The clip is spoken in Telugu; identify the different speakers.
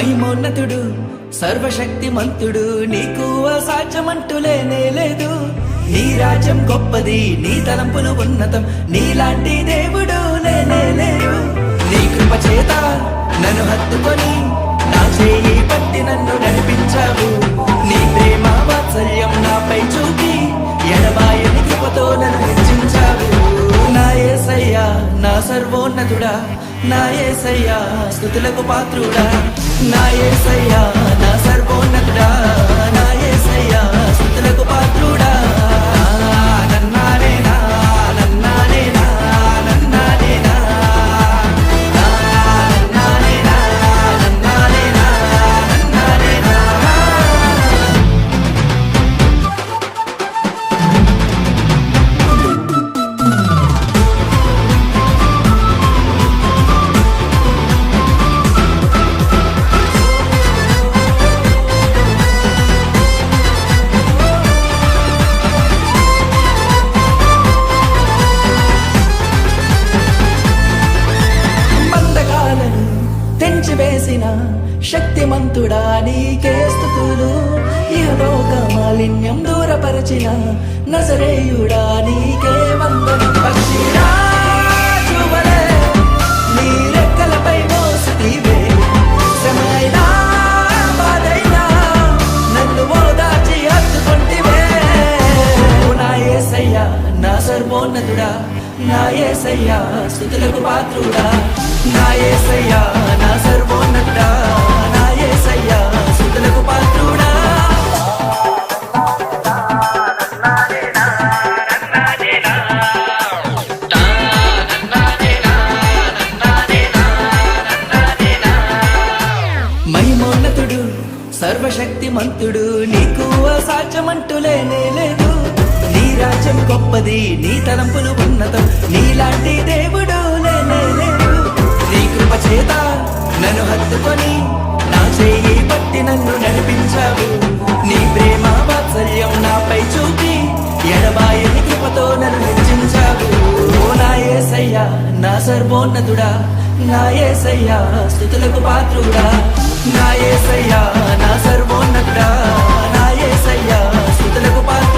Speaker 1: మహిమోన్నతుడు సర్వశక్తిమంతుడు, నీకు అసాధ్యమంటూ లేనే లేదు. నీ రాజ్యం గొప్పది, నీ తలంపులు ఉన్నతం, నీలాంటి దేవుడు లేనే లేరు. నీ కృప చేత నన్ను హత్తుకొని నా చేయి పట్టి నన్ను నడిపించావు. నీ ప్రేమ వాత్సల్యం నాపై చూపి ఎడబాయని కృపతో నన్ను హెచ్చించావు. నా యేసయ్యా నా సర్వోన్నతుడా, నా యేసయ్యా స్తుతులకు పాత్రుడా, నా యేసయ్యా నా సర్వోన్నతుడా, నా యేసయ్యా స్తుతులకు పాత్రుడా. నన్నానేనా నన్నానేనా నన్నానేనా నన్నానేనా నన్నానేనా నన్నానేనా. బంధకాలను తెంచివేసిన శక్తిమంతుడా నీకే స్తుతులు. ఇహలోక మాలిన్యం దూరపరచిన నజరేయుడా నీకే వందనం. పక్షిరాజువలే నీ రెక్కలపై మోసితివే, శ్రమైనా బాధైనా నన్ను ఓదార్చి హత్తుకొంటివే. నా యేసయ్యా నా సర్వోన్నతుడా, నా యేసయ్యా స్తుతులకు పాత్రుడా, నా యేసయ్యా నా సర్వోన్నతుడా, నా యేసయ్యా స్తుతులకు పాత్రుడా. మహిమోన్నతుడు సర్వశక్తిమంతుడు, నీకు అసాధ్యమంటూ లేనే లేదు. నీ రాజ్యం గొప్పది, నీ తలంపులు ఉన్నతం, నీలాంటి దేవుడు లేనే లేడు. నీ కృప చేత నన్ను హత్తుకొని నా చేయి పట్టి నన్ను నడిపించావు. నీ ప్రేమ వాత్సల్యం నాపై చూపి ఎడబాయని కృపతో నన్ను హెచ్చించావు. నా యేసయ్యా నా సర్వోన్నతుడా, నా యేసయ్యా స్తుతులకు పాత్రుడా, నా యేసయ్యా నా సర్వోన్నతుడా, నా యేసయ్యా స్తుతులకు పాత్రుడా.